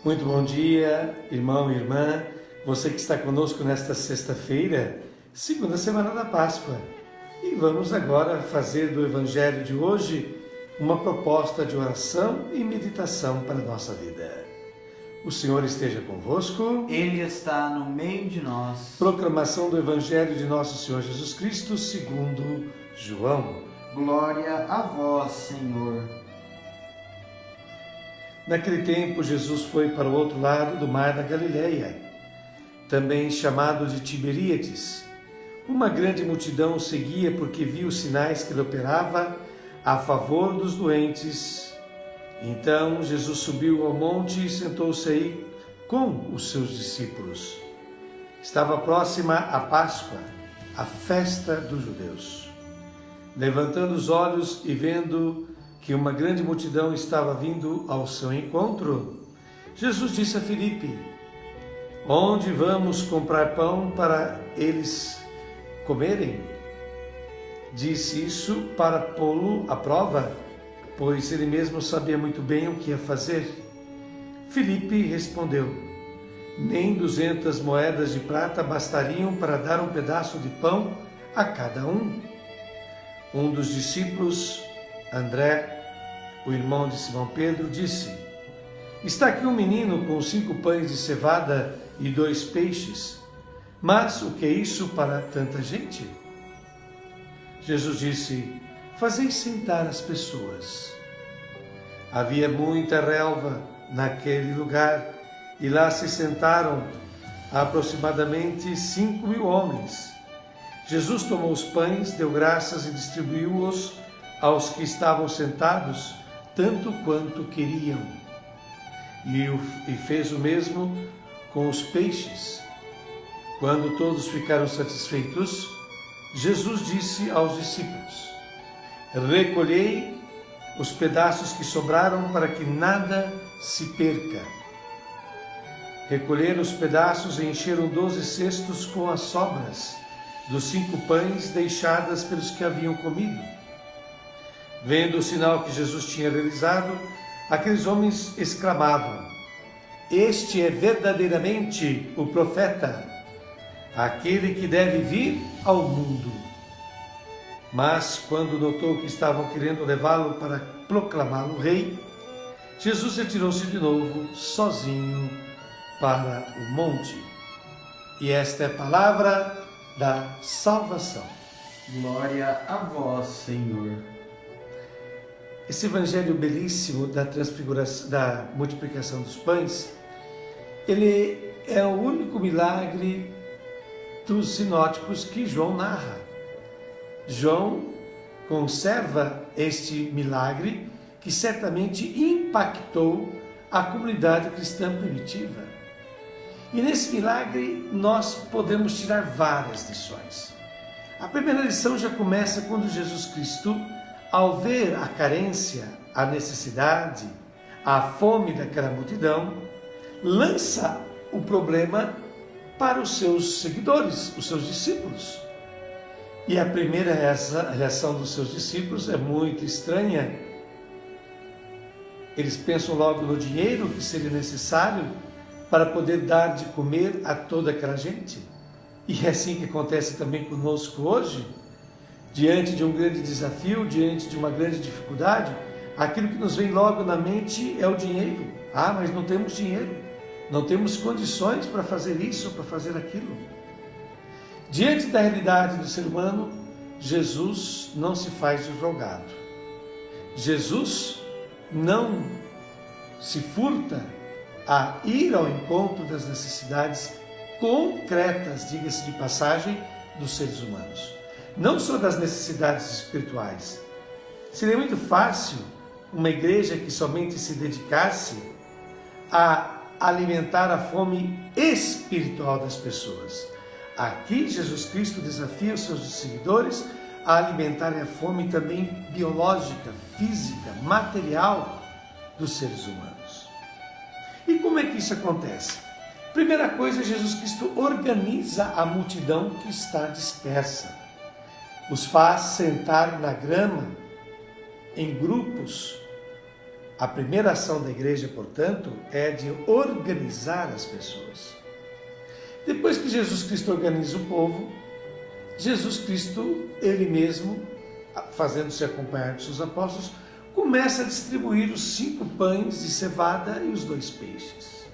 Muito bom dia, irmão e irmã, você que está conosco nesta sexta-feira, segunda semana da Páscoa. E vamos agora fazer do Evangelho de hoje uma proposta de oração e meditação para a nossa vida. O Senhor esteja convosco. Ele está no meio de nós. Proclamação do Evangelho de nosso Senhor Jesus Cristo segundo João. Glória a vós, Senhor. Naquele tempo, Jesus foi para o outro lado do mar da Galileia, também chamado de Tiberíades. Uma grande multidão o seguia porque viu os sinais que ele operava a favor dos doentes. Então Jesus subiu ao monte e sentou-se aí com os seus discípulos. Estava próxima a Páscoa, a festa dos judeus. Levantando os olhos e vendo que uma grande multidão estava vindo ao seu encontro, Jesus disse a Filipe: onde vamos comprar pão para eles comerem? Disse isso para pô-lo à prova, pois ele mesmo sabia muito bem o que ia fazer. Filipe respondeu: nem 200 moedas de prata bastariam para dar um pedaço de pão a cada um. Um dos discípulos, André, o irmão de Simão Pedro, disse: está aqui um menino com 5 pães de cevada e 2 peixes, mas o que é isso para tanta gente? Jesus disse: fazei sentar as pessoas. Havia muita relva naquele lugar, e lá se sentaram aproximadamente 5.000 homens. Jesus tomou os pães, deu graças e distribuiu-os aos que estavam sentados, tanto quanto queriam. E fez o mesmo com os peixes. Quando todos ficaram satisfeitos, Jesus disse aos discípulos: recolhei os pedaços que sobraram para que nada se perca. Recolheram os pedaços e encheram 12 cestos com as sobras dos 5 pães deixadas pelos que haviam comido. Vendo o sinal que Jesus tinha realizado, aqueles homens exclamavam: este é verdadeiramente o profeta, aquele que deve vir ao mundo. Mas quando notou que estavam querendo levá-lo para proclamá-lo rei, Jesus retirou-se de novo, sozinho, para o monte. E esta é a palavra da salvação. Glória a vós, Senhor. Esse evangelho belíssimo da transfiguração, da multiplicação dos pães, ele é o único milagre dos sinóticos que João narra. João conserva este milagre que certamente impactou a comunidade cristã primitiva. E nesse milagre nós podemos tirar várias lições. A primeira lição já começa quando Jesus Cristo, ao ver a carência, a necessidade, a fome daquela multidão, lança o problema para os seus seguidores, os seus discípulos. E a primeira reação dos seus discípulos é muito estranha. Eles pensam logo no dinheiro que seria necessário para poder dar de comer a toda aquela gente. E é assim que acontece também conosco hoje. Diante de um grande desafio, diante de uma grande dificuldade, aquilo que nos vem logo na mente é o dinheiro. Ah, mas não temos dinheiro, não temos condições para fazer isso, para fazer aquilo. Diante da realidade do ser humano, Jesus não se faz de rogado. Jesus não se furta a ir ao encontro das necessidades concretas, diga-se de passagem, dos seres humanos. Não só das necessidades espirituais. Seria muito fácil uma igreja que somente se dedicasse a alimentar a fome espiritual das pessoas. Aqui Jesus Cristo desafia os seus seguidores a alimentarem a fome também biológica, física, material dos seres humanos. E como é que isso acontece? Primeira coisa, Jesus Cristo organiza a multidão que está dispersa. Os faz sentar na grama em grupos A primeira ação da igreja, portanto, é de organizar as pessoas. Depois que Jesus Cristo organiza o povo, Jesus Cristo, ele mesmo, fazendo-se acompanhar de seus apóstolos, começa a distribuir os 5 pães de cevada e os 2 peixes.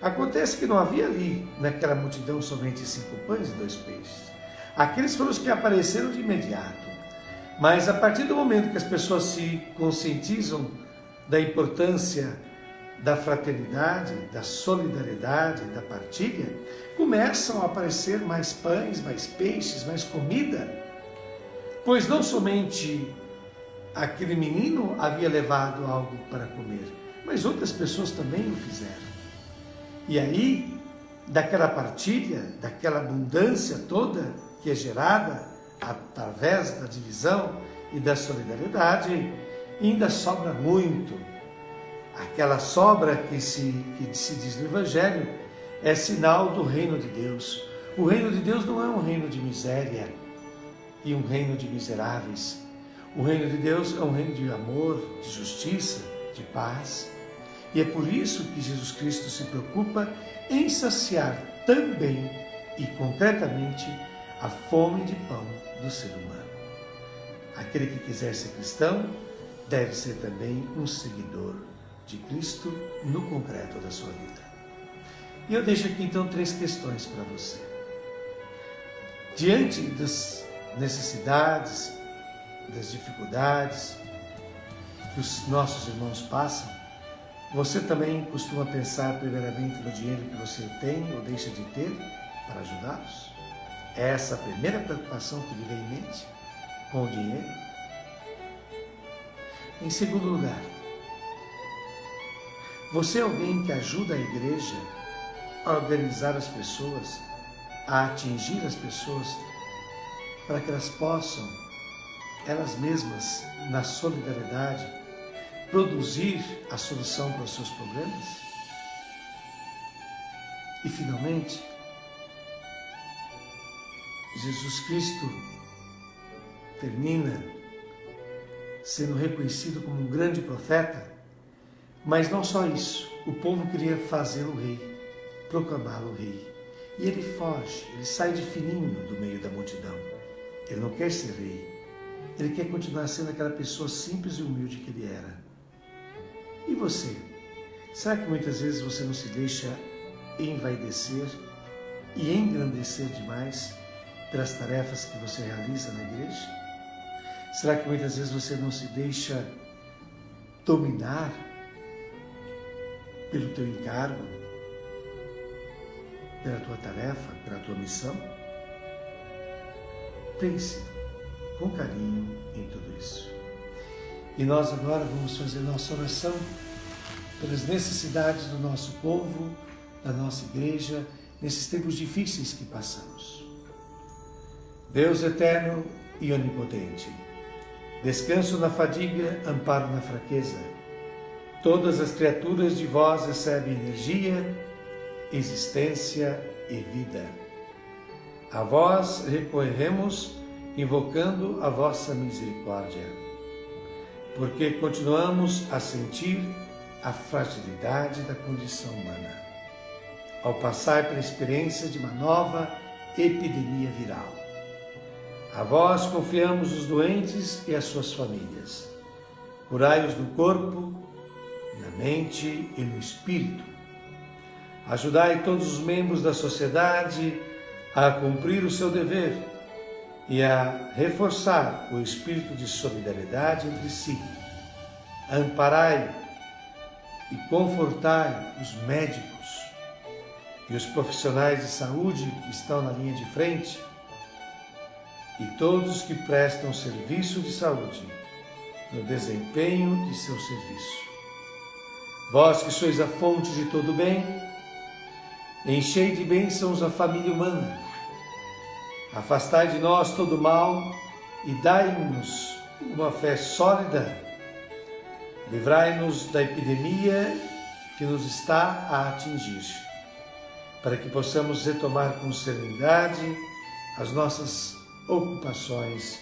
Acontece que não havia ali, naquela multidão, somente 5 pães e 2 peixes. Aqueles foram os que apareceram de imediato. Mas a partir do momento que as pessoas se conscientizam da importância da fraternidade, da solidariedade, da partilha, começam a aparecer mais pães, mais peixes, mais comida. Pois não somente aquele menino havia levado algo para comer, mas outras pessoas também o fizeram. E aí, daquela partilha, daquela abundância toda que é gerada através da divisão e da solidariedade, ainda sobra muito. Aquela sobra que se diz no Evangelho é sinal do reino de Deus. O reino de Deus não é um reino de miséria e um reino de miseráveis. O reino de Deus é um reino de amor, de justiça, de paz. E é por isso que Jesus Cristo se preocupa em saciar também e concretamente a fome de pão do ser humano. Aquele que quiser ser cristão deve ser também um seguidor de Cristo no concreto da sua vida. E eu deixo aqui então 3 questões para você. Diante das necessidades, das dificuldades que os nossos irmãos passam, você também costuma pensar primeiramente no dinheiro que você tem ou deixa de ter para ajudá-los? É essa a primeira preocupação que lhe vem em mente com o dinheiro? Em segundo lugar, você é alguém que ajuda a igreja a organizar as pessoas, a atingir as pessoas, para que elas possam, elas mesmas, na solidariedade, produzir a solução para os seus problemas? E, finalmente, Jesus Cristo termina sendo reconhecido como um grande profeta, mas não só isso, o povo queria fazê-lo rei, proclamá-lo rei. E ele foge, ele sai de fininho do meio da multidão. Ele não quer ser rei, ele quer continuar sendo aquela pessoa simples e humilde que ele era. E você? Será que muitas vezes você não se deixa envaidecer e engrandecer demais pelas tarefas que você realiza na igreja? Será que muitas vezes você não se deixa dominar pelo teu encargo, pela tua tarefa, pela tua missão? Pense com carinho em tudo isso. E nós agora vamos fazer nossa oração pelas necessidades do nosso povo, da nossa igreja, nesses tempos difíceis que passamos. Deus eterno e onipotente, descanso na fadiga, amparo na fraqueza. Todas as criaturas de vós recebem energia, existência e vida. A vós recorremos, invocando a vossa misericórdia, porque continuamos a sentir a fragilidade da condição humana, ao passar pela experiência de uma nova epidemia viral. A vós confiamos os doentes e as suas famílias. Curai-os no corpo, na mente e no espírito. Ajudai todos os membros da sociedade a cumprir o seu dever e a reforçar o espírito de solidariedade entre si. Amparai e confortai os médicos e os profissionais de saúde que estão na linha de frente e todos que prestam serviço de saúde no desempenho de seu serviço. Vós que sois a fonte de todo bem, enchei de bênçãos a família humana. Afastai de nós todo mal e dai-nos uma fé sólida. Livrai-nos da epidemia que nos está a atingir, para que possamos retomar com serenidade as nossas ocupações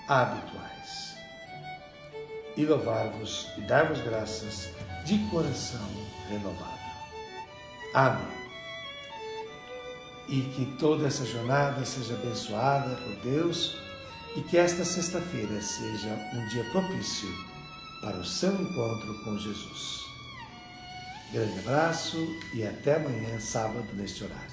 habituais. e louvar-vos e dar-vos graças de coração renovado. Amém. E que toda essa jornada seja abençoada por Deus e que esta sexta-feira seja um dia propício para o seu encontro com Jesus. Grande abraço e até amanhã, sábado, neste horário.